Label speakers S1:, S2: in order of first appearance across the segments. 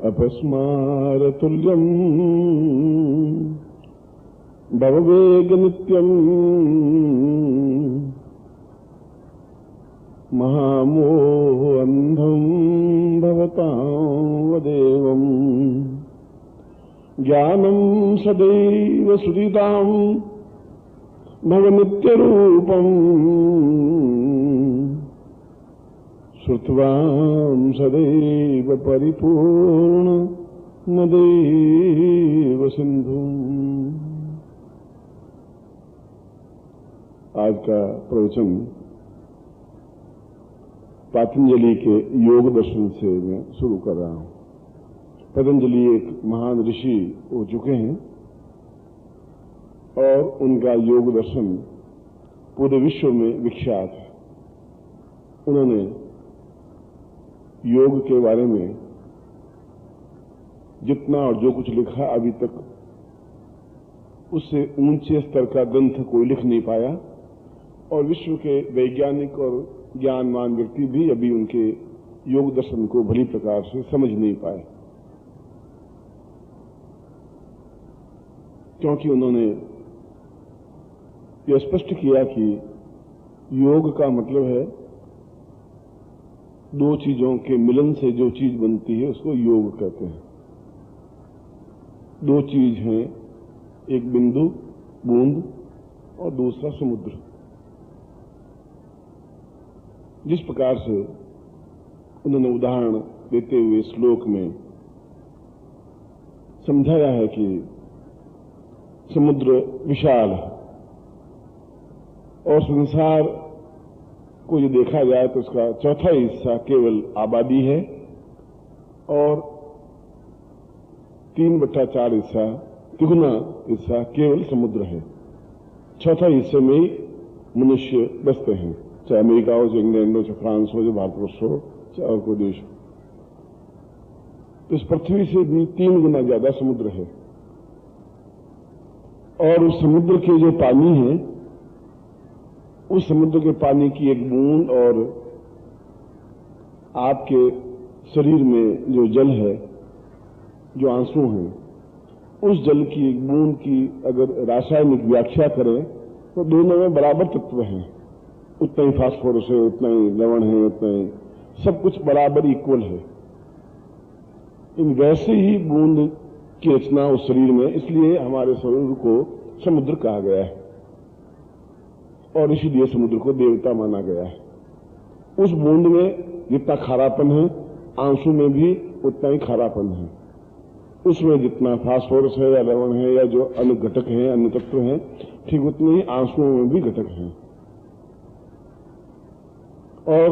S1: अपस्मारतुल्यम् भववेगनित्यम् महामोहान्धम् भवतां वदेवम् ज्ञानं सदैव सुधितां भवनित्यरूपम् श्रुत्वां सदैव परिपूर्णमदेव सिन्धुम्। आज का प्रवचन पतंजलि के योग दर्शन से मैं शुरू कर रहा हूं। पतंजलि एक महान ऋषि हो चुके हैं और उनका योग दर्शन पूरे विश्व में विख्यात है। उन्होंने योग के बारे में जितना और जो कुछ लिखा अभी तक उससे ऊंचे स्तर का ग्रंथ कोई लिख नहीं पाया और विश्व के वैज्ञानिक और ज्ञानवान व्यक्ति भी अभी उनके योग दर्शन को भली प्रकार से समझ नहीं पाए, क्योंकि उन्होंने यह स्पष्ट किया कि योग का मतलब है दो चीजों के मिलन से जो चीज बनती है उसको योग कहते हैं। दो चीज हैं, एक बिंदु बूंद और दूसरा समुद्र। जिस प्रकार से उन्होंने उदाहरण देते हुए श्लोक में समझाया है कि समुद्र विशाल है और संसार को ये देखा जाए तो उसका चौथा हिस्सा केवल आबादी है और 3/4 हिस्सा, तिगुना हिस्सा केवल समुद्र है। चौथा हिस्से में ही मनुष्य बसते हैं, चाहे अमेरिका हो, चाहे इंग्लैंड हो, चाहे फ्रांस हो, चाहे भारतवर्ष हो, चाहे और कोई देश हो। तो इस पृथ्वी से भी 3 गुना ज्यादा समुद्र है और उस समुद्र के जो पानी है, उस समुद्र के पानी की एक बूंद और आपके शरीर में जो जल है, जो आंसू हैं, उस जल की एक बूंद की अगर रासायनिक व्याख्या करें तो दोनों में बराबर तत्व हैं। उतना ही फास्फोरस है, उतना ही लवण है, उतना ही सब कुछ बराबर इक्वल है। इन वैसे ही बूंद की रचना उस शरीर में, इसलिए हमारे शरीर को समुद्र कहा गया है और इसीलिए समुद्र को देवता माना गया है। उस बूंद में जितना खारापन है, आंसू में भी उतना ही खारापन है। उसमें जितना फास्फोरस है या लवण है या जो अन्य घटक हैं, अन्य तत्व हैं, ठीक उतने ही आंसुओं में भी घटक हैं। और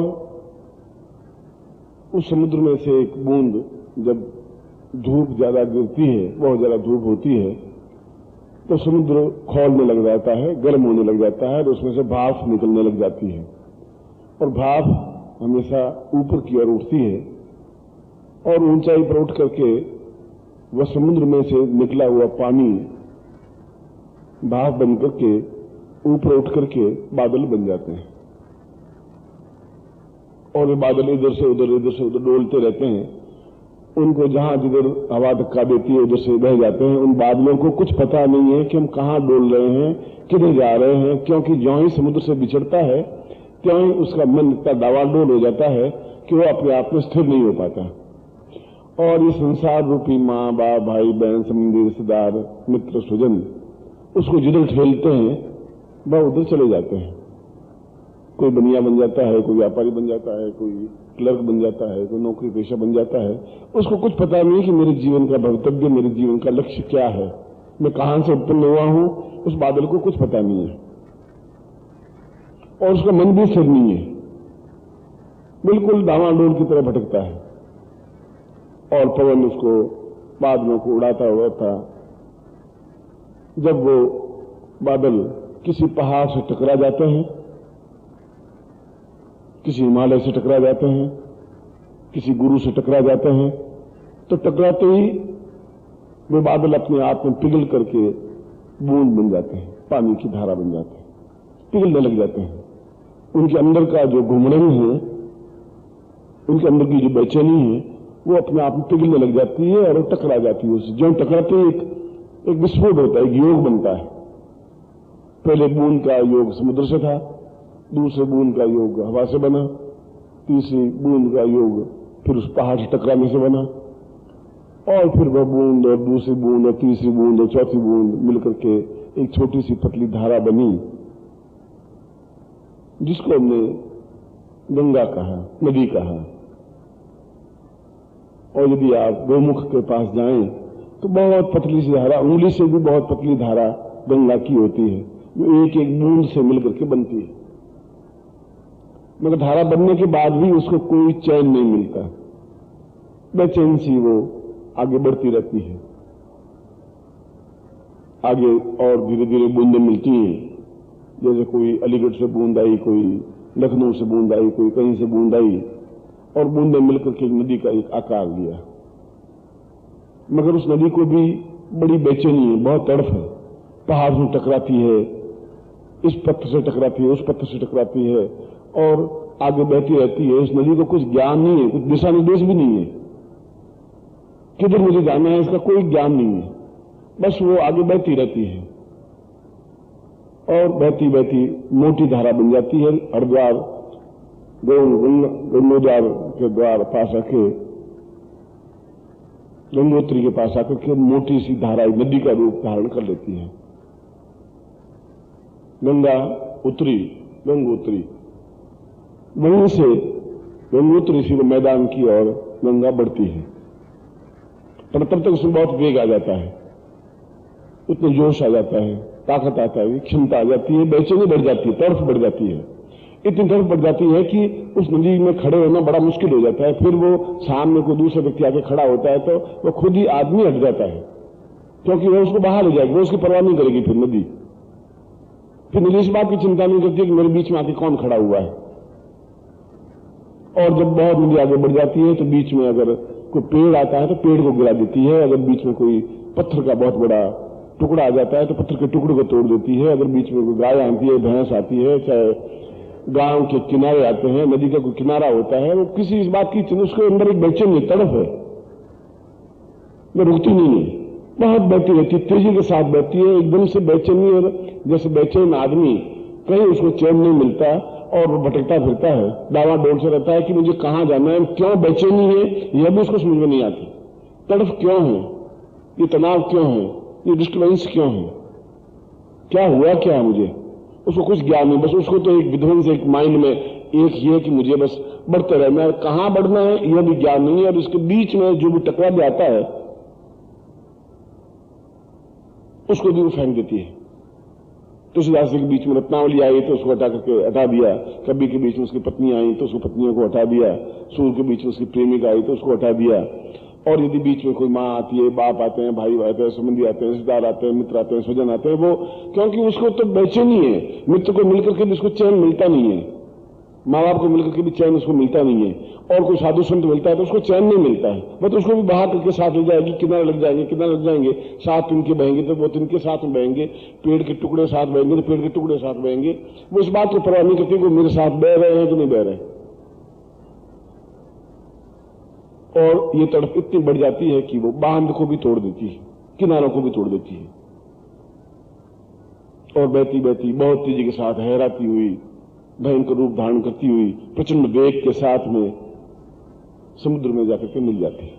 S1: उस समुद्र में से एक बूंद जब धूप ज्यादा गिरती है, बहुत ज्यादा धूप होती है, तो समुद्र खौलने लग जाता है, गर्म होने लग जाता है और उसमें से भाप निकलने लग जाती है और भाप हमेशा ऊपर की ओर उठती है और ऊंचाई पर उठ करके वह समुद्र में से निकला हुआ पानी भाप बन करके ऊपर उठ करके बादल बन जाते हैं और वे बादल इधर से उधर डोलते रहते हैं। उनको जहां जिधर हवा धक्का देती है उधर से बह जाते हैं। उन बादलों को कुछ पता नहीं है कि हम कहां डोल रहे हैं, किधर जा रहे हैं, क्योंकि ज्यों ही समुद्र से बिछड़ता है त्यों ही उसका मन इतना डावाडोल हो जाता है कि वो अपने आप में स्थिर नहीं हो पाता। और ये संसार रूपी माँ बाप, भाई बहन, संबंधी, रिश्तेदार, मित्र, स्वजन उसको जिधर ठेलते हैं वह उधर चले जाते हैं। कोई बनिया बन जाता है, कोई व्यापारी बन जाता है, कोई क्लर्क बन जाता है, कोई नौकरी पेशा बन जाता है। उसको कुछ पता नहीं कि मेरे जीवन का भवितव्य, मेरे जीवन का लक्ष्य क्या है, मैं कहां से उत्पन्न हुआ हूं। उस बादल को कुछ पता नहीं है और उसका मन भी स्थिर नहीं है, बिल्कुल डावाडोल की तरह भटकता है और पवन उसको बादलों को उड़ाता उड़ाता जब वो बादल किसी पहाड़ से टकरा जाते हैं, किसी हिमालय से टकरा जाते हैं, किसी गुरु से टकरा जाते हैं, तो टकराते ही वे बादल अपने आप में पिघल करके बूंद बन जाते हैं, पानी की धारा बन जाते हैं, पिघलने लग जाते हैं। उनके अंदर का जो घुमड़न है, उनके अंदर की जो बेचैनी है, वो अपने आप में पिघलने लग जाती है और टकरा जाती है उससे। जो टकराते ही एक विस्फोट होता है, एक योग बनता है। पहले बूंद का योग समुद्र से था, दूसरे बूंद का योग हवा से बना, तीसरी बूंद का योग फिर उस पहाड़ से टकराने से बना, और फिर वह बूंद और दूसरी बूंद और तीसरी बूंद और चौथी बूंद मिलकर के एक छोटी सी पतली धारा बनी, जिसको हमने गंगा कहा, नदी कहा। और यदि आप गोमुख के पास जाएं तो बहुत पतली सी धारा, उंगली से भी बहुत पतली धारा गंगा की होती है, जो एक एक बूंद से मिलकर के बनती है। मगर धारा बनने के बाद भी उसको कोई चैन नहीं मिलता, बेचैन सी वो आगे बढ़ती रहती है। आगे और धीरे धीरे बूंदें मिलती हैं, जैसे कोई अलीगढ़ से बूंद आई, कोई लखनऊ से बूंद आई, कोई कहीं से बूंद आई, और बूंदें मिलकर के नदी का एक आकार लिया। मगर उस नदी को भी बड़ी बेचैनी है, बहुत तड़फ है। पहाड़ से टकराती है, इस पत्थर से टकराती है, उस पत्थर से टकराती है, और आगे बहती रहती है। इस नदी को कुछ ज्ञान नहीं है, कुछ दिशा निर्देश भी नहीं है, किधर मुझे जाना है इसका कोई ज्ञान नहीं है। बस वो आगे बहती रहती है, और बहती बहती मोटी धारा बन जाती है। हरिद्वार गंगोद्वार के द्वार पास आके, गंगोत्री के पास आकर के मोटी सी धारा नदी का रूप धारण कर लेती है। गंगा उतरी, गंगोत्री, वहीं से गंगोत्री से मैदान की ओर गंगा बढ़ती है। पर तब तक उसमें बहुत वेग आ जाता है, उतना जोश आ जाता है, ताकत आता है, क्षमता आ जाती है, बेचैनी बढ़ जाती है, तड़फ बढ़ जाती है। इतनी तड़फ बढ़ जाती है कि उस नदी में खड़े होना बड़ा मुश्किल हो जाता है। फिर वो सामने कोई दूसरा व्यक्ति आके खड़ा होता है तो वो खुद ही आदमी हट जाता है, क्योंकि वो उसको बाहर ले जाएगी, वो उसकी परवाह नहीं करेगी। फिर नदी इस बात की चिंता नहीं करती कि मेरे बीच में आके कौन खड़ा हुआ है। और जब बहुत नदी आगे बढ़ जाती है तो बीच में अगर कोई पेड़ आता है तो पेड़ को गिरा देती है। अगर बीच में कोई पत्थर का बहुत बड़ा टुकड़ा आ जाता है तो पत्थर के टुकड़े को तोड़ देती है। अगर बीच में कोई गाय आती है, भैंस आती है, चाहे गांव के किनारे आते हैं, नदी का कोई किनारा होता है, वो किसी इस बात की चिंता, उसके अंदर एक बेचैनी तड़फ है, वो रुकती नहीं है, बहुत बहती रहती है, तेजी के साथ बहती है, एकदम से बेचैनी। और जैसे बेचैन आदमी, कहीं उसको चैन नहीं मिलता और वो भटकता फिरता है, डावाडोल से रहता है कि मुझे कहां जाना है, क्यों बेचैनी है यह भी उसको समझ में नहीं आती। तड़फ क्यों है, ये तनाव क्यों है, ये डिस्टर्बेंस क्यों है, क्या हुआ क्या है मुझे, उसको कुछ ज्ञान नहीं। बस उसको तो एक विध्वंस, एक माइंड में एक ये कि मुझे बस बढ़ते रहना है, कहां बढ़ना है यह भी ज्ञान नहीं है। और इसके बीच में जो भी टकरा भी आता है उसको भी वो फेंक देती है। तुलसीदास जी के बीच में रत्नावली आई तो उसको हटा करके हटा दिया, कबीर के बीच में उसकी पत्नी आई तो उसको पत्नियों को हटा दिया, सूर्य के बीच में उसकी प्रेमिका आई तो उसको हटा दिया। और यदि बीच में कोई माँ आती है, बाप आते हैं, भाई आते हैं, संबंधी आते हैं, रिश्तेदार आते हैं, मित्र आते हैं, स्वजन आते हैं, वो क्योंकि उसको तो बेचैनी है, मित्र को मिलकर के भी उसको चैन मिलता नहीं है, माँ बाप को मिलकर के भी चैन उसको मिलता नहीं है, और कोई साधु संत मिलता है तो उसको चैन नहीं मिलता है। बस उसको भी बाहर करके साथ ले जाएगी, किनारे लग जाएंगे, किनारे लग जाएंगे, साथ इनके बहेंगे तो वो तिनके साथ में बहेंगे, पेड़ के टुकड़े साथ बहेंगे तो पेड़ के टुकड़े साथ बहेंगे। वो इस बात को परवाह नहीं करती कि मेरे साथ बह रहे हैं कि नहीं बह रहे। और ये तड़प इतनी बढ़ जाती है कि वो बांध को भी तोड़ देती है, किनारों को भी तोड़ देती है, और बहती बहती बहुत तेजी के साथ लहराती हुई, भयंकर रूप धारण करती हुई, प्रचंड वेग के साथ में समुद्र में जाकर के मिल जाती है।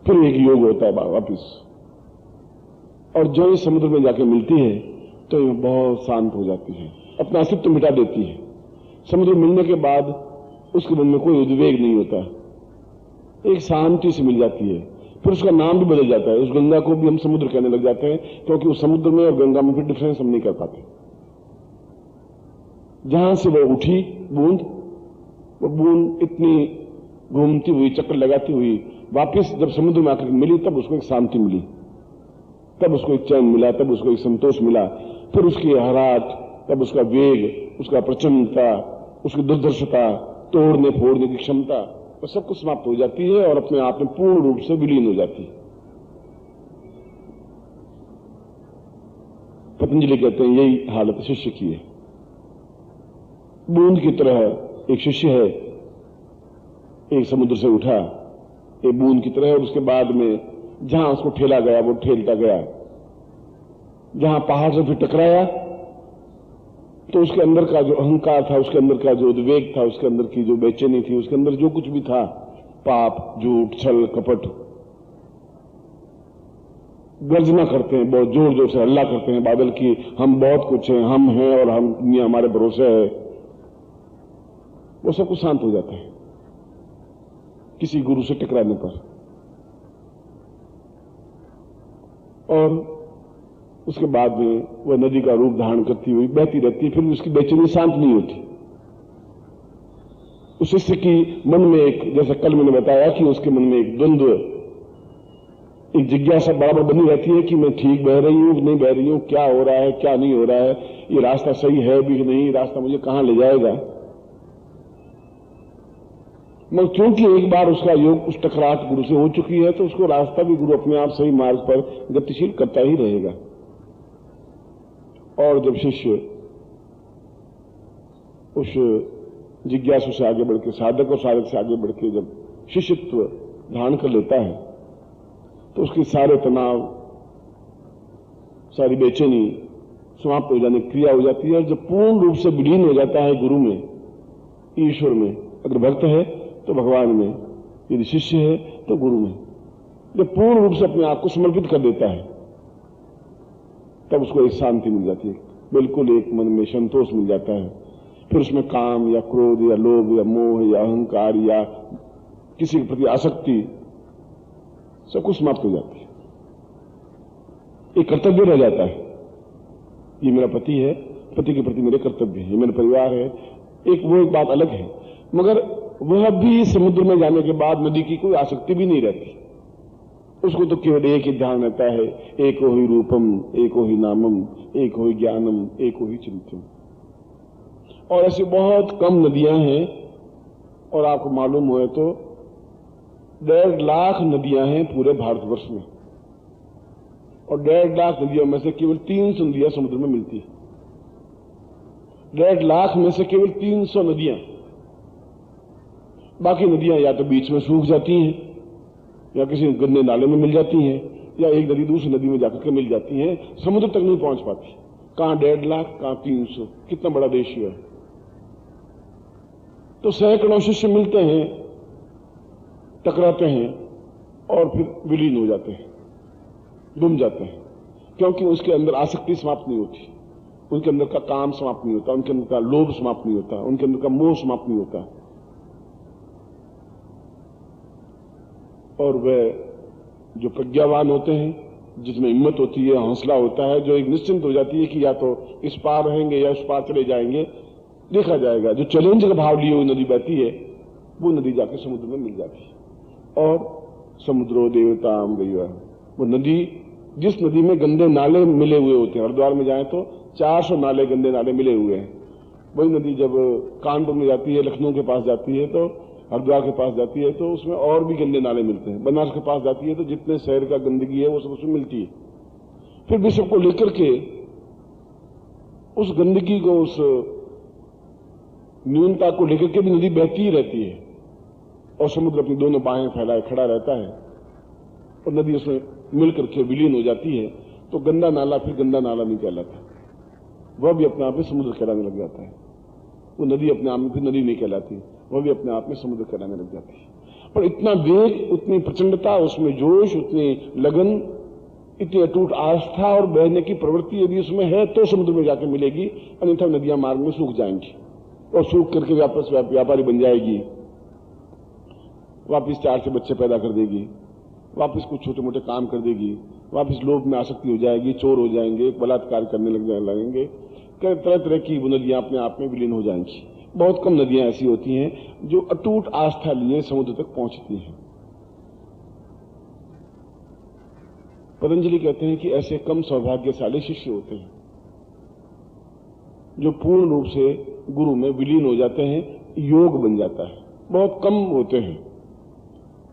S1: फिर एक योग होता है वापिस, और जो ही समुद्र में जाकर मिलती है तो ये बहुत शांत हो जाती है, अपना अस्तित्व मिटा देती है। समुद्र मिलने के बाद उसके मन में कोई उद्वेग नहीं होता, एक शांति से मिल जाती है। फिर उसका नाम भी बदल जाता है, उस गंगा को भी हम समुद्र कहने लग जाते हैं, क्योंकि उस समुद्र में और गंगा में फिर डिफरेंस हम नहीं कर पाते। जहां से वो उठी बूंद, वो बूंद इतनी घूमती हुई, चक्कर लगाती हुई वापस जब समुद्र में आकर मिली, तब उसको एक शांति मिली, तब उसको एक चैन मिला, तब उसको एक संतोष मिला। फिर उसकी हराट, तब उसका वेग, उसका प्रचंडता, उसकी दुर्धर्षता, तोड़ने फोड़ने की क्षमता, वो सब कुछ समाप्त हो जाती है और अपने आप में पूर्ण रूप से विलीन हो जाती है। पतंजलि कहते हैं यही हालत शिष्य की है। बूंद की तरह एक शिष्य है, एक समुद्र से उठा, एक बूंद की तरह, और उसके बाद में जहां उसको ठेला गया वो ठेलता गया, जहां पहाड़ से फिर टकराया तो उसके अंदर का जो अहंकार था, उसके अंदर का जो उद्वेग था, उसके अंदर की जो बेचैनी थी, उसके अंदर जो कुछ भी था, पाप, झूठ, छल, कपट, गर्जना करते हैं, बहुत जोर जोर से हल्ला करते हैं बादल की, हम बहुत कुछ हैं, हम हैं और हम दुनिया हमारे भरोसे है, वो सब कुछ शांत हो जाता है किसी गुरु से टकराने पर। और उसके बाद में वह नदी का रूप धारण करती हुई बहती रहती है, फिर उसकी बेचैनी शांत नहीं होती। उस शिष्य की मन में एक, जैसा कल मैंने बताया कि उसके मन में एक द्वंद्व, एक जिज्ञासा बराबर बनी रहती है कि मैं ठीक बह रही हूं कि नहीं बह रही हूं, क्या हो रहा है क्या नहीं हो रहा है, ये रास्ता सही है भी कि नहीं, रास्ता मुझे कहां ले जाएगा। मगर क्योंकि एक बार उसका योग, उस टकराहट गुरु से हो चुकी है, तो उसको रास्ता भी गुरु अपने आप सही मार्ग पर गतिशील करता ही रहेगा। और जब शिष्य उस जिज्ञासु से आगे बढ़ के, साधक और साधक से आगे बढ़ के जब शिष्यत्व धारण कर लेता है, तो उसके सारे तनाव, सारी बेचैनी समाप्त हो जाने की क्रिया हो जाती है। और जब पूर्ण रूप से विलीन हो जाता है गुरु में, ईश्वर में, अगर भक्त है तो भगवान में, यदि शिष्य है तो गुरु में, जब पूर्ण रूप से अपने आप को समर्पित कर देता है, तब उसको एक शांति मिल जाती है, बिल्कुल एक मन में संतोष मिल जाता है। फिर उसमें काम या क्रोध या लोभ या मोह या अहंकार या किसी के प्रति आसक्ति, सब कुछ समाप्त हो जाती है। एक कर्तव्य रह जाता है, ये मेरा पति है, पति के प्रति मेरे कर्तव्य है, ये मेरा परिवार है, वो एक बात अलग है। मगर वह भी समुद्र में जाने के बाद नदी की कोई आसक्ति भी नहीं रहती, उसको तो केवल एक ही ध्यान रहता है, एको ही रूपम एको ही नामम एको ही ज्ञानम एको ही चिंतन। और ऐसी बहुत कम नदियां हैं, और आपको मालूम हो तो 1.5 लाख नदियां हैं पूरे भारतवर्ष में, और 1.5 लाख नदियों में से केवल 300 नदियां समुद्र में मिलती है। 1.5 लाख में से केवल 300 नदियां, बाकी नदियां या तो बीच में सूख जाती हैं, या किसी गंदे नाले में मिल जाती हैं, या एक नदी दूसरी नदी में जाकर के मिल जाती हैं, समुद्र तक नहीं पहुंच पाती। कहां 1.5 लाख, कहां 300, कितना बड़ा रेशियो है। तो सैकड़ों शिष्य मिलते हैं, टकराते हैं और फिर विलीन हो जाते हैं, डूब जाते हैं, क्योंकि उसके अंदर आसक्ति समाप्त नहीं होती, उनके अंदर का काम समाप्त नहीं होता, उनके अंदर का लोभ समाप्त नहीं होता, उनके अंदर का मोह समाप्त नहीं होता। और वह जो प्रज्ञावान होते हैं, जिसमें हिम्मत होती है, हौसला होता है, जो एक निश्चिंत हो जाती है कि या तो इस पार रहेंगे या उस पार चले जाएंगे, देखा जाएगा। जो चैलेंज का भाव लिए हुई नदी बहती है, वो नदी जाके समुद्र में मिल जाती है। और समुद्रो देवताम गया, वो नदी, जिस नदी में गंदे नाले मिले हुए होते हैं, हरिद्वार में जाए तो 400 नाले, गंदे नाले मिले हुए हैं, वही नदी जब कानपुर में जाती है, लखनऊ के पास जाती है, तो हरिद्वार के पास जाती है, तो उसमें और भी गंदे नाले मिलते हैं। बनारस के पास जाती है तो जितने शहर का गंदगी है वो सब उसमें मिलती है। फिर भी सबको लेकर के उस गंदगी को, उस न्यूनता को लेकर के भी नदी बहती ही रहती है, और समुद्र अपनी दोनों बाहें फैलाए खड़ा रहता है, और नदी उसमें मिलकर के विलीन हो जाती है। तो गंदा नाला फिर गंदा नाला नहीं कहलाता, वह भी अपने आप में समुद्र कहलाने लग जाता है। वो नदी अपने आप में फिर नदी नहीं कहलाती, वह भी अपने आप में समुद्र कहलाने लग जाती है। पर इतना वेग, उतनी प्रचंडता, उसमें जोश, उतनी लगन, इतनी अटूट आस्था और बहने की प्रवृत्ति यदि उसमें है तो समुद्र में जाकर मिलेगी, अन्यथा नदियां मार्ग में सूख जाएंगी, और सूख करके वापस व्यापारी बन जाएगी, वापस 4 से बच्चे पैदा कर देगी, वापस कुछ छोटे मोटे काम कर देगी, वापस लोभ में आसक्ति हो जाएगी, चोर हो जाएंगे, बलात्कार करने लगेंगे, तरह तरह की वो नदियां अपने आप में विलीन हो जाएंगी। बहुत कम नदियां ऐसी होती हैं जो अटूट आस्था लिए समुद्र तक पहुंचती हैं। पतंजलि कहते हैं कि ऐसे कम सौभाग्यशाली शिष्य होते हैं जो पूर्ण रूप से गुरु में विलीन हो जाते हैं, योग बन जाता है। बहुत कम होते हैं,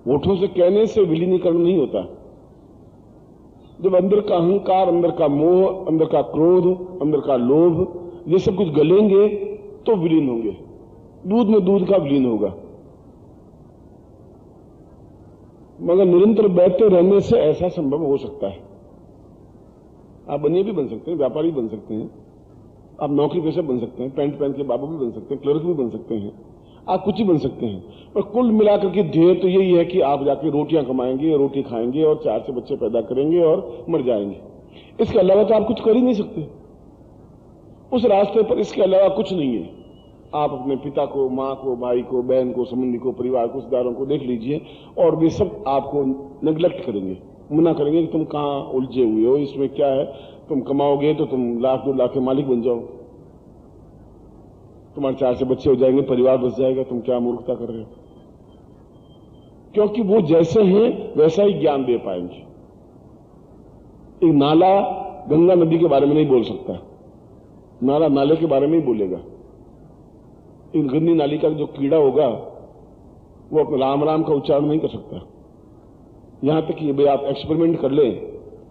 S1: होठों से कहने से विलीनीकरण नहीं होता। जब अंदर का अहंकार, अंदर का मोह, अंदर का क्रोध, अंदर का लोभ, ये सब कुछ गलेंगे तो विलीन होंगे। दूध में दूध का विलीन होगा। मगर निरंतर बैठते रहने से ऐसा संभव हो सकता है। आप बनिए भी बन सकते हैं, व्यापारी बन सकते हैं, आप नौकरी पेशा बन सकते हैं, पैंट पहन के बाबू भी बन सकते हैं, क्लर्क भी बन सकते हैं, आप कुछ ही बन सकते हैं। पर कुल मिलाकर के ध्येय तो यही है कि आप जाके रोटियां कमाएंगे, रोटी खाएंगे और 4 से बच्चे पैदा करेंगे और मर जाएंगे। इसके अलावा तो आप कुछ कर ही नहीं सकते। उस रास्ते पर इसके अलावा कुछ नहीं है। आप अपने पिता को, मां को, भाई को, बहन को, संबंधी को, परिवार को, रिश्तेदारों को देख लीजिए और वे सब आपको नेग्लेक्ट करेंगे, मना करेंगे कि तुम कहां उलझे हुए हो, इसमें क्या है, तुम कमाओगे तो तुम लाख 2 लाख के मालिक बन जाओ, तुम्हारे 4 से बच्चे हो जाएंगे, परिवार बच जाएगा, तुम क्या मूर्खता कर रहे हो। क्योंकि वो जैसे हैं वैसा ही ज्ञान दे पाएंगे। एक नाला गंगा नदी के बारे में नहीं बोल सकता, नाला नाले के बारे में ही बोलेगा। इन गंदी नाली का जो कीड़ा होगा वो अपने राम राम का उच्चारण नहीं कर सकता। यहां तक कि भाई आप एक्सपेरिमेंट कर लें,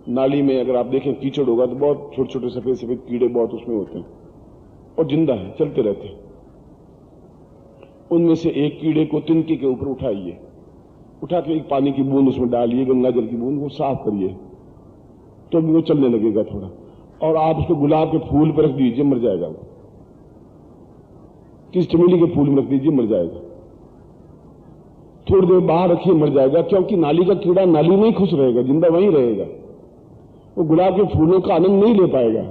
S1: नाली में अगर आप देखें कीचड़ होगा तो बहुत छोटे छोटे सफेद सफेद कीड़े बहुत उसमें होते हैं और जिंदा है, चलते रहते हैं। उनमें से एक कीड़े को तिनके के ऊपर उठाइए, उठा के एक पानी की बूंद उसमें डालिए, गंगा जल की बूंद, वो साफ करिए तो भी वो चलने लगेगा थोड़ा। और आप उसको गुलाब के फूल पर रख दीजिए, मर जाएगा वो। किसी चमेली के फूल में रख दीजिए, मर जाएगा। थोड़ी देर बाहर रखिए, मर जाएगा। क्योंकि नाली का कीड़ा नाली में ही खुश रहेगा, जिंदा वहीं रहेगा। वो गुलाब के फूलों का आनंद नहीं ले पाएगा,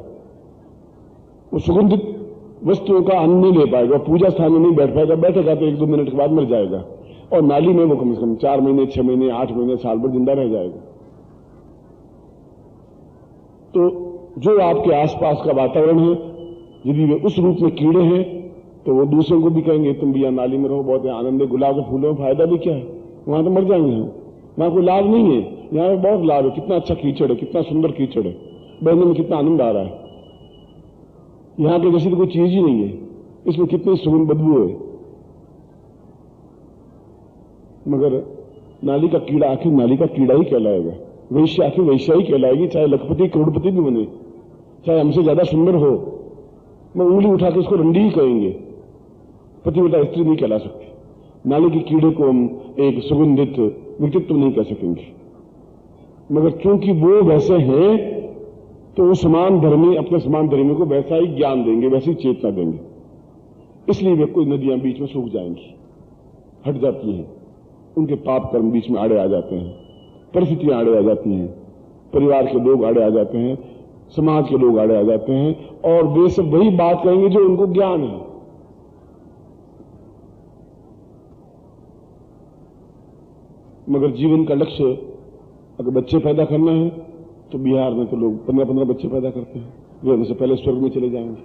S1: वो सुगंधित वस्तुओं का आनंद नहीं ले पाएगा, पूजा स्थान में नहीं बैठ पाएगा। बैठेगा तो 1-2 मिनट के बाद मर जाएगा। और नाली में वो कम से कम 4 महीने, 6 महीने, 8 महीने, साल भर जिंदा रह जाएगा। तो जो आपके आसपास का वातावरण है, यदि वे उस रूप में कीड़े हैं तो वो दूसरों को भी कहेंगे तुम भी यहां नाली में रहो, बहुत आनंद है। गुलाब के फूलों में फायदा भी क्या है, वहां तो मर जाएंगे हम, वहां कोई लाभ नहीं है। यहां पे बहुत लाभ है, कितना अच्छा कीचड़ है, कितना सुंदर कीचड़ है, बहने में कितना आनंद आ रहा है। यहां के जैसी तो कोई चीज ही नहीं है, इसमें कितनी सुगंध बदबू है। मगर नाली का कीड़ा आखिर नाली का कीड़ा ही कहलाएगा, वैश्य आखिर वैश्या ही कहलाएगी, चाहे लखपति करोड़पति भी बने, चाहे हमसे ज्यादा सुंदर हो। मैं उंगली उठा के उसको रंडी ही कहेंगे, पतिव्रता स्त्री नहीं कहला सकती। नाली के कीड़े को हम एक सुगंधित व्यक्तित्व नहीं कह सकेंगे। मगर चूंकि वो वैसे हैं तो वो समान धर्मी अपने समान धर्मी को वैसा ही ज्ञान देंगे, वैसी चेतना देंगे। इसलिए वे कोई नदियां बीच में सूख जाएंगी, हट जाती हैं, उनके पाप कर्म बीच में आड़े आ जाते हैं, परिस्थितियां आड़े आ जाती हैं, परिवार के लोग आड़े आ जाते हैं, समाज के लोग आड़े आ जाते हैं, और वे सब वही बात कहेंगे जो उनको ज्ञान है। मगर जीवन का लक्ष्य अगर बच्चे पैदा करना है तो बिहार में तो लोग 15-15 बच्चे पैदा करते हैं, वे उनसे पहले स्वर्ग में चले जाएंगे।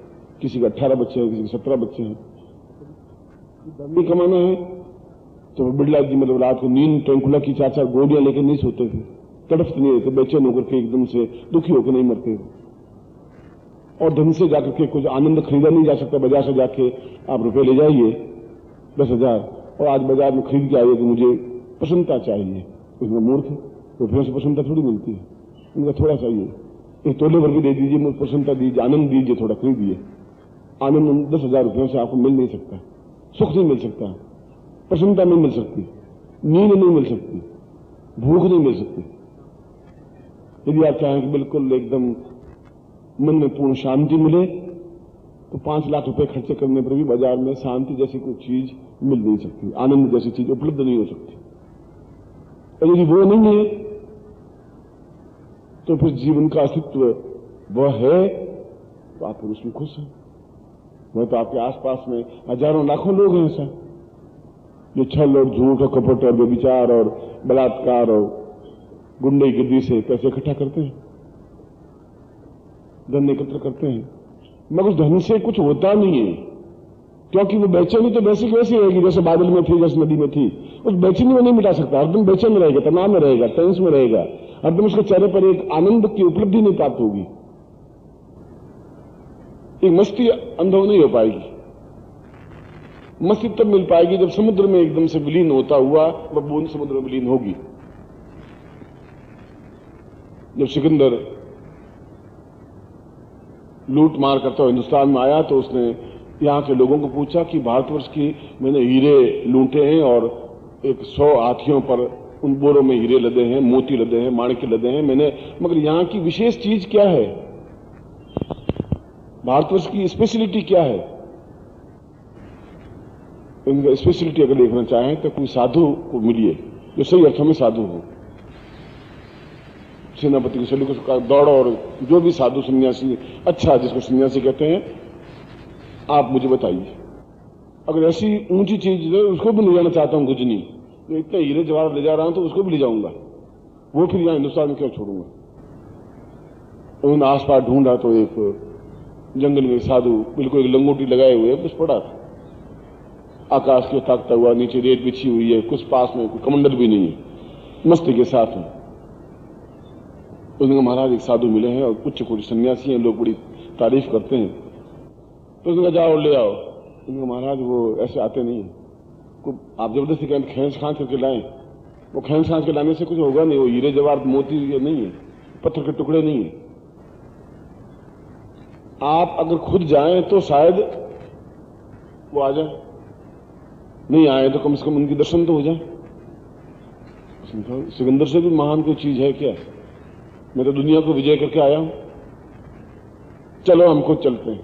S1: किसी का 18 बच्चे हैं, किसी के 17 बच्चे हैं। धर्मी कमाना है तो बिरला जी मतलब रात को नींद ट्रैंकुला की 4-4 गोलियां लेकर नहीं सोते थे, तड़फते नहीं रहते, बेचैन होकर के एकदम से दुखी होकर नहीं मरते। और धन से जाकर के कुछ आनंद खरीदा नहीं जा सकता। बाजार से जाके आप रुपए ले जाइए 10,000 और आज बाजार में खरीद के आइए कि मुझे प्रसन्नता चाहिए, उसमें मूर्ख रुपयों से प्रसन्नता थोड़ी मिलती है। उनका थोड़ा चाहिए, एक तोले भर भी दे दीजिए, मुझे प्रसन्नता दीजिए, आनंद दीजिए, थोड़ा खरीदिए। आनंद 10,000 रुपयों से आपको मिल नहीं सकता, सुख नहीं मिल सकता, प्रसन्नता नहीं मिल सकती, नींद नहीं मिल सकती, भूख नहीं मिल सकती। यदि आप चाहें कि बिल्कुल एकदम मन में पूर्ण शांति मिले तो 5 लाख रुपए खर्चे करने पर भी बाजार में शांति जैसी कोई चीज मिल नहीं सकती, आनंद जैसी चीज उपलब्ध नहीं हो सकती। और यदि वो नहीं है तो फिर जीवन का अस्तित्व वह है तो आप उसमें खुश हैं। वह तो आपके आसपास में हजारों लाखों लोग हैं ऐसा जो छल और झूठ और कपट और व्यभिचार और बलात्कार और गुंडागिरी से पैसे इकट्ठा करते हैं, धन एकत्र करते हैं, मगर उस धन से कुछ होता नहीं है। क्योंकि वो बेचैनी तो वैसी की वैसी रहेगी, जैसे बादल में थी, जैसे नदी में थी। उस बेचैनी में नहीं मिटा सकता, हरदम बेचैन रहेगा, तनाव में रहेगा, टेंस में रहेगा, हरदम उसके चेहरे पर एक आनंद की उपलब्धि नहीं प्राप्त होगी, एक मस्ती अनुभव नहीं हो पाएगी। मस्ती तब मिल पाएगी जब समुद्र में एकदम से विलीन होता हुआ वह बूंद समुद्र में विलीन होगी। जब सिकंदर लूट मार करता हुआ हिंदुस्तान में आया तो उसने यहां के लोगों को पूछा कि भारतवर्ष की मैंने हीरे लूटे हैं और एक 100 हाथियों पर उन बोरों में हीरे लदे हैं, मोती लदे हैं, माणिक्य लदे हैं। मगर यहां की विशेष चीज क्या है? भारतवर्ष की स्पेशलिटी क्या है? इनका स्पेशलिटी अगर देखना चाहें तो कोई साधु को मिलिए जो सही अर्थों में साधु हो। सेनापति के सलीके का दौड़, और जो भी साधु सन्यासी अच्छा जिसको सन्यासी कहते हैं, आप मुझे बताइए। अगर ऐसी ऊंची चीज है उसको भी ले जाना चाहता हूं, गुजनी तो इतने हीरे जवाहर ले जा रहा हूं तो उसको भी ले जाऊंगा, वो फिर यहां हिंदुस्तान में क्यों छोड़ूंगा? उन्होंने आसपास ढूंढा तो एक जंगल में साधु बिल्कुल एक लंगोटी लगाए हुए कुछ पड़ा था, आकाश को ताकता हुआ, नीचे रेत बिछी हुई है, कुछ पास में कोई कमंडल भी नहीं है, मस्ती के साथ है। उसने कहा महाराज एक साधु मिले हैं और उच्च कोटि सन्यासी हैं, लोग बड़ी तारीफ करते हैं। तो उसने कहा जाओ ले आओ। उन्होंने महाराज वो ऐसे आते नहीं है, आप जबरदस्ती कहें खींच खांच करके लाएं, वो खींच खांच के लाने से कुछ होगा नहीं। वो हीरे जवाहर मोती ये नहीं है, पत्थर के टुकड़े नहीं है। आप अगर खुद जाएं तो शायद वो आ जाए, नहीं आए तो कम से कम उनके दर्शन तो हो जाए। सिकंदर से भी महान कोई चीज है क्या? मैं तो दुनिया को विजय करके आया हूं, चलो हम खुद चलते हैं।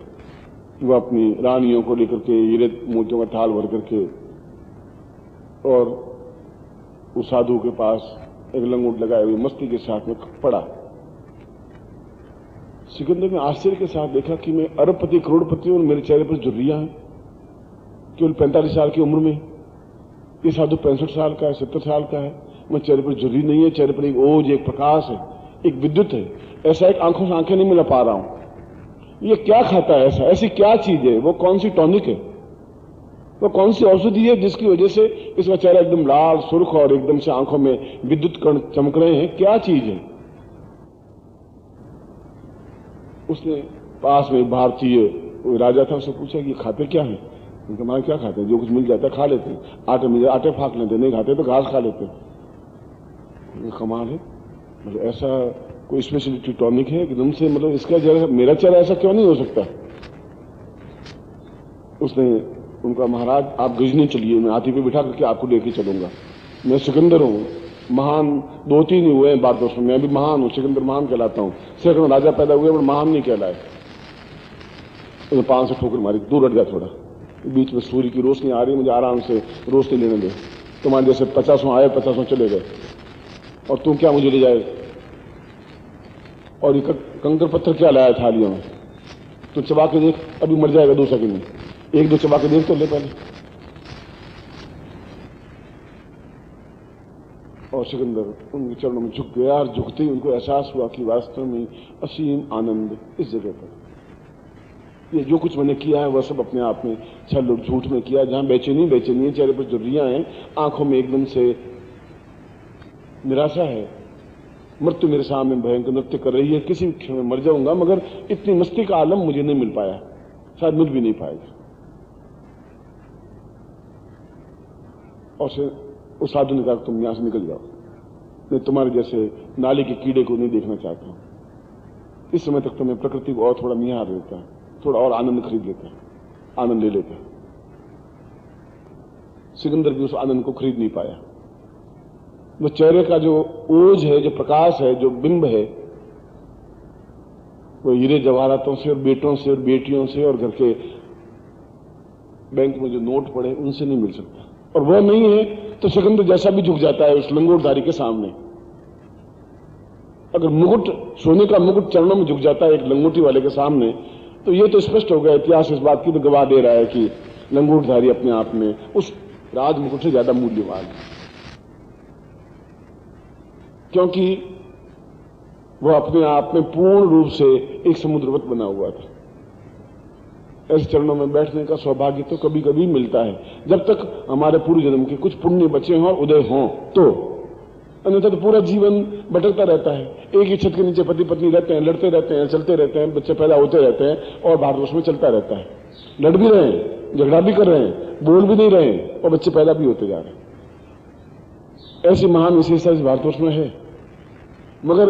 S1: वो अपनी रानियों को लेकर के हीरे मोतियों का थाल भर करके और उस साधु के पास एक लंगोट लगाए हुए मस्ती के साथ में पड़ा। सिकंदर ने आश्चर्य के साथ देखा कि मैं अरबपति करोड़पति और मेरे चेहरे पर झुर्रियां हैं, केवल 45 साल की उम्र में। ये साधु 65 साल का है, 70 साल का है, मैं चेहरे पर झुर्री नहीं है, चेहरे पर एक ओज, एक प्रकाश है, एक विद्युत है। ऐसा एक आंखों से आंखें नहीं मिला पा रहा हूं। ये क्या खाता है ऐसा? ऐसी क्या चीज है? वो कौन सी टॉनिक है? वो कौन सी औषधि है जिसकी वजह से इसका चेहरा एकदम लाल सुर्ख और एकदम से आंखों में विद्युत कण चमक रहे हैं? क्या चीज है? उसने पास में भारतीय राजा था, उससे पूछा कि खाते क्या है? उनका हमारे क्या खाते हैं? जो कुछ मिल जाता है खा लेते हैं, आटे मिल जाए आटे फाक लेते, नहीं खाते तो घास खा लेते हैं। कमाल है, मतलब ऐसा कोई स्पेशलिटी टॉनिक है एकदम से, मतलब इसका जरा मेरा चेहरा ऐसा क्यों नहीं हो सकता? उसने उनका महाराज आप गजनी चलिए, मैं हाथी पे बिठा करके आपको लेके चलूंगा। मैं सिकंदर हूं, महान 2-3 ही हुए हैं भारतवर्ष में, मैं भी महान हूं, सिकंदर महान कहलाता हूं। सैकड़ों राजा पैदा हुए पर महान नहीं कहलाए। उसने 5 से ठोकर मारी, दूर हट गया थोड़ा। बीच में सूर्य की रोशनी आ रही, मुझे आराम से रोशनी लेने दे। तुम्हारे जैसे 50 आए 50 चले गए, और तुम क्या मुझे ले जाए? और ये कंकर पत्थर क्या लाया थालियों में? तो चबा के देख, अभी मर जाएगा 2 सेकंड में। 1-2 चबा के देख तो ले पहले। और सिकंदर उनके चरणों में झुक गया, और झुकते ही उनको एहसास हुआ कि वास्तव में असीम आनंद इस जगह पर। ये जो कुछ मैंने किया है वह सब अपने आप में छल और झूठ में किया। जहां बेचैनी है, चेहरे पर झुर्रियां हैं, आंखों में एकदम से निराशा है, मृत्यु मेरे सामने भयंकर नृत्य कर रही है, किसी क्षण में मर जाऊंगा, मगर इतनी मस्ती का आलम मुझे नहीं मिल पाया, शायद मिल भी नहीं पाएगा। और उस साधु ने कहा तुम यहां से निकल जाओ, मैं तुम्हारे जैसे नाली के कीड़े को नहीं देखना चाहता हूं। इस समय तक तो मैं प्रकृति को और थोड़ा निहार लेता, थोड़ा और आनंद खरीद लेता, आनंद ले लेता। सिकंदर भी उस आनंद को खरीद नहीं पाया। वो चेहरे का जो ओज है, जो प्रकाश है, जो बिंब है, वो हीरे जवाहरातों से और बेटों से और बेटियों से और घर के बैंक में जो नोट पड़े उनसे नहीं मिल सकता। और वह नहीं है तो सिकंदर जैसा भी झुक जाता है उस लंगोटधारी के सामने। अगर मुकुट, सोने का मुकुट चरणों में झुक जाता है एक लंगोटी वाले के सामने, तो यह तो स्पष्ट हो गया, इतिहास इस बात की तो गवाह दे रहा है कि लंगोटधारी अपने आप में उस राज मुकुट से ज्यादा मूल्यवान है, क्योंकि वह अपने आप में पूर्ण रूप से एक समुद्रवत बना हुआ था। ऐसे चरणों में बैठने का सौभाग्य तो कभी कभी मिलता है, जब तक हमारे पूर्व जन्म के कुछ पुण्य बचे हों, उदय हों, तो अन्यथा तो पूरा जीवन भटकता रहता है। एक ही छत के नीचे पति पत्नी रहते हैं, लड़ते रहते हैं, चलते रहते हैं, बच्चे पैदा होते रहते हैं, और भारतवर्ष में चलता रहता है। लड़ भी रहे हैं, झगड़ा भी कर रहे हैं, बोल भी नहीं रहे हैं, और बच्चे पैदा भी होते जा रहे हैं। ऐसी महान विशेषता इस भारतवर्ष में है। मगर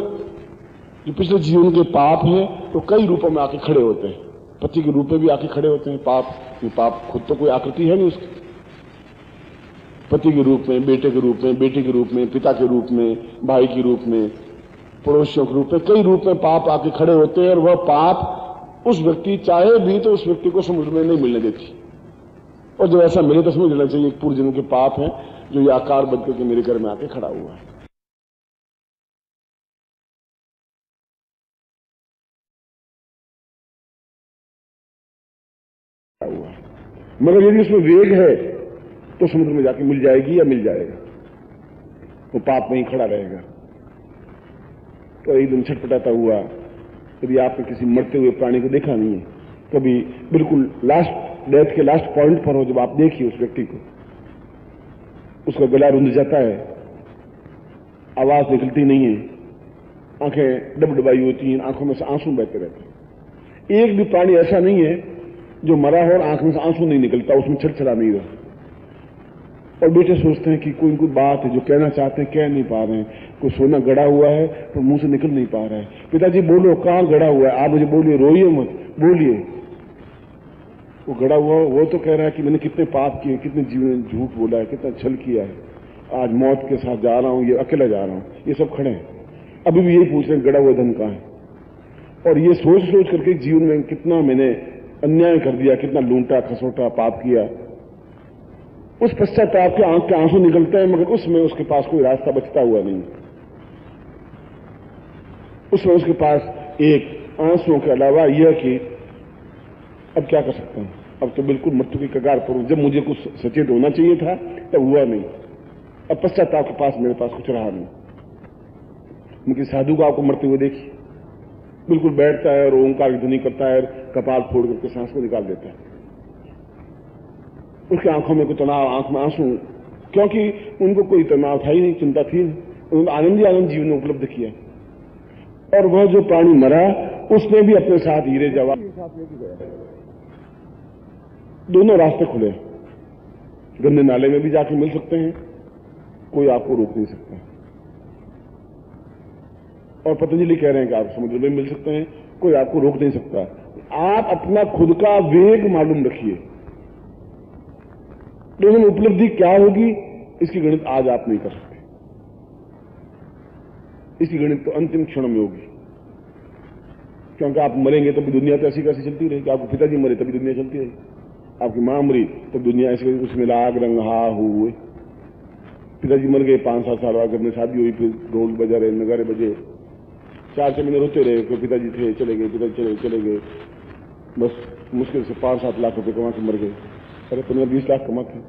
S1: जो पिछले जीवन के पाप हैं तो कई रूपों में आके खड़े होते हैं। पति के रूप में भी आके खड़े होते हैं पाप। ये पाप खुद तो कोई आकृति है नहीं उसकी, पति के रूप में, बेटे के रूप में, बेटी के रूप में, पिता के रूप में, भाई के रूप में, पड़ोसियों के रूप में, कई रूप में पाप आके खड़े होते हैं और वह पाप उस व्यक्ति चाहे भी तो उस व्यक्ति को समुद्र में नहीं मिलने देती। और जब ऐसा मिले तो समझ लेना चाहिए पूर्व जन्म के पाप है जो ये आकार बन करके मेरे घर में आके खड़ा हुआ है। मगर यदि उसमें वेग है तो समुद्र में जाके मिल जाएगी या मिल जाएगा, वो पाप में ही खड़ा रहेगा। तो एक दिन छटपटाता हुआ, यदि आपने किसी मरते हुए प्राणी को देखा नहीं है, कभी बिल्कुल लास्ट डेथ के लास्ट पॉइंट पर हो, जब आप देखिए उस व्यक्ति को, उसका गला रुंध जाता है, आवाज निकलती नहीं है, आंखें डबडबाई होती हैं, आंखों में से आंसू बहते रहते हैं। एक भी प्राणी ऐसा नहीं है जो मरा हो और आंख में से आंसू नहीं निकलता, उसमें छलछला नहीं रहा। और बेटे सोचते हैं कि कोई कोई बात है जो कहना चाहते हैं, कह नहीं पा रहे हैं, कोई सोना गड़ा हुआ है तो मुंह से निकल नहीं पा रहा है। पिताजी बोलो, कहां गड़ा हुआ है? आप मुझे बोलिए, रोइए मत, बोलिए। वो गड़ा हुआ वो तो कह रहा है कि मैंने कितने पाप किए, कितने जीवन में झूठ बोला है, कितना छल किया है, आज मौत के साथ जा रहा हूं, ये अकेला जा रहा हूं। ये सब खड़े हैं, अभी भी यही पूछ रहे हैं गड़ा हुआ धन कहां है। और ये सोच सोच करके जीवन में कितना मैंने अन्याय कर दिया, कितना लूटा खसोटा पाप किया, उस पश्चाताप के आंख के आंसू निकलते हैं, मगर उसमें उसके पास कोई रास्ता बचता हुआ नहीं। उसमें उसके पास एक आंसुओं के अलावा यह कि अब क्या कर सकता हूं, अब तो बिल्कुल मृत्यु की कगार पर हूं। जब मुझे कुछ सचेत होना चाहिए था तब हुआ नहीं। अब पश्चाताप के पास मेरे पास कुछ रहा नहीं। उनकी साधु को आपको मरते हुए देखिए, बिल्कुल बैठता है और ओंकार की ध्वनि करता है, कपाल फोड़ करके सांस को निकाल देता है। उसकी आंखों में कोई तनाव, आंख में आंसू, क्योंकि उनको कोई तनाव था ही नहीं, चिंता थी नहीं, उन्होंने आनंद ही आनंद जीवन में उपलब्ध किया। और वह जो प्राणी मरा उसने भी अपने साथ हीरे जवाहर साथ लेके गया। दोनों रास्ते खुले, गंदे नाले में भी जाके मिल सकते हैं, कोई आपको रोक नहीं सकता। और पतंजलि कह रहे हैं कि आप समुद्र में मिल सकते हैं, कोई आपको रोक नहीं सकता। आप अपना खुद का वेग मालूम रखिए। दोनों में उपलब्धि क्या होगी इसकी गणित आज आप नहीं कर सकते। इसकी गणित तो अंतिम क्षण में होगी, क्योंकि आप मरेंगे तभी दुनिया तो ऐसी कैसी चलती रहेगी। आपके पिताजी मरे तभी दुनिया चलती रहेगी, आपकी मां मरी तब दुनिया ऐसी, उसमें लाग रंग हा हुए। पिताजी मर गए, 5-7 साल बाद घर में शादी हुई, फिर ढोल बजा रहे, नगारे बजे, 4-6 महीने रोते रहे, कोई पिताजी थे चले गए, पिताजी चले गए, बस मुश्किल से 5-7 लाख रुपए कमा के मर गए। अरे 15-20 लाख कमाते,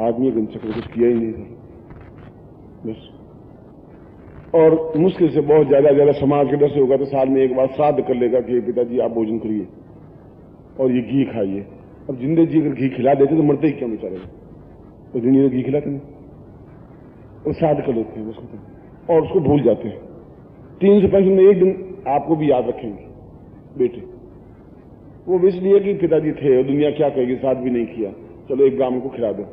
S1: आदमी कुछ किया ही नहीं था बस। और मुश्किल से बहुत ज्यादा समाज के डर से होगा तो साल में एक बार श्राद्ध कर लेगा कि पिताजी आप भोजन करिए और ये घी खाइए। अब जिंदे जी अगर घी खिला देते तो मरते ही क्यों बेचारे, तो जिंदगी घी खिलाते नहीं, और श्राद्ध कर लेते हैं उसको, और उसको भूल जाते हैं। 365 में एक दिन आपको भी याद रखेंगे बेटे, वो इसलिए कि पिताजी थे और दुनिया क्या कहेगी, श्राद्ध भी नहीं किया, चलो एक ब्राह्मण को खिला दो।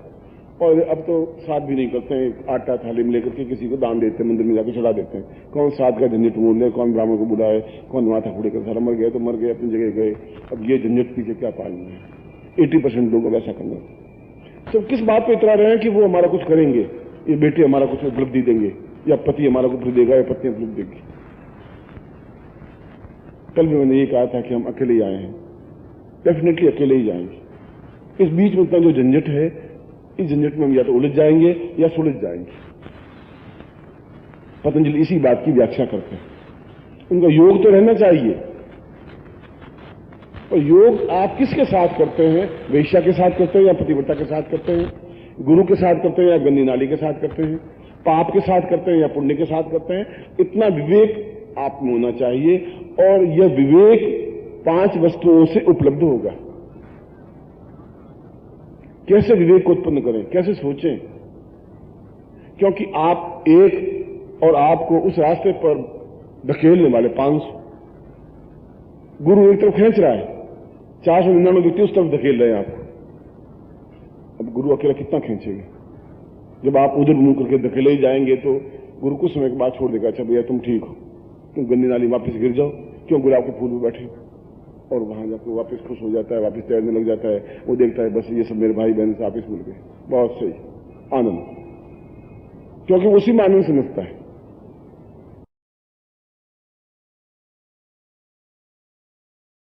S1: और अब तो श्राद्ध भी नहीं करते हैं, आटा थाली में लेकर के किसी को दान देते हैं, मंदिर में जाकर चढ़ा देते हैं। कौन श्राद्ध का झंझट मोड़ ले, कौन ब्राह्मण को बुलाए, कौन माथा फूड़े कर, सारा मर गए तो मर गए, अपनी जगह गए। अब ये झंझट पीछे क्या पालना है? 80% लोग अब ऐसा करना। सब किस बात पर इतरा रहे हैं कि वो हमारा कुछ करेंगे, ये बेटे हमारा कुछ उपलब्धि देंगे, या पति हमारा कुछ देगा, या पत्नी उपलब्धि देगी। कल भी मैंने ये कहा था कि हम अकेले ही आए हैं, डेफिनेटली अकेले ही जाएंगे। इस बीच में इतना जो झंझट है, इस झंझट में हम या तो उलझ जाएंगे या सुलझ जाएंगे। पतंजलि इसी बात की व्याख्या करते हैं। उनका योग तो रहना चाहिए, और योग आप किसके साथ करते हैं? वेश्या के साथ करते हैं या पतिव्रता के साथ करते हैं? गुरु के साथ करते हैं या गंदी नाली के साथ करते हैं? पाप के साथ करते हैं या पुण्य के साथ करते हैं? इतना विवेक आप में होना चाहिए, और यह विवेक 5 वस्तुओं से उपलब्ध होगा। कैसे विवेक को उत्पन्न करें, कैसे सोचें? क्योंकि आप एक और आपको उस रास्ते पर धकेलने वाले 500, गुरु एक तरफ खींच रहा है, 499 व्यक्ति उस तरफ धकेल रहे हैं आपको। अब गुरु अकेला कितना खींचेगा? जब आप उधर मुंह करके धकेले ही जाएंगे तो गुरु कुछ समय के बाद छोड़ देगा, अच्छा भैया तुम ठीक हो, तुम गंदी नाली वापस गिर जाओ, क्यों गुलाब के फूल में बैठे, और वहां जाकर वापस खुश हो जाता है, वापस तैरने लग जाता है। वो देखता है बस ये सब मेरे भाई बहन से वापस मिल गए, बहुत सही, आनंद, क्योंकि उसी में आनंद समझता है।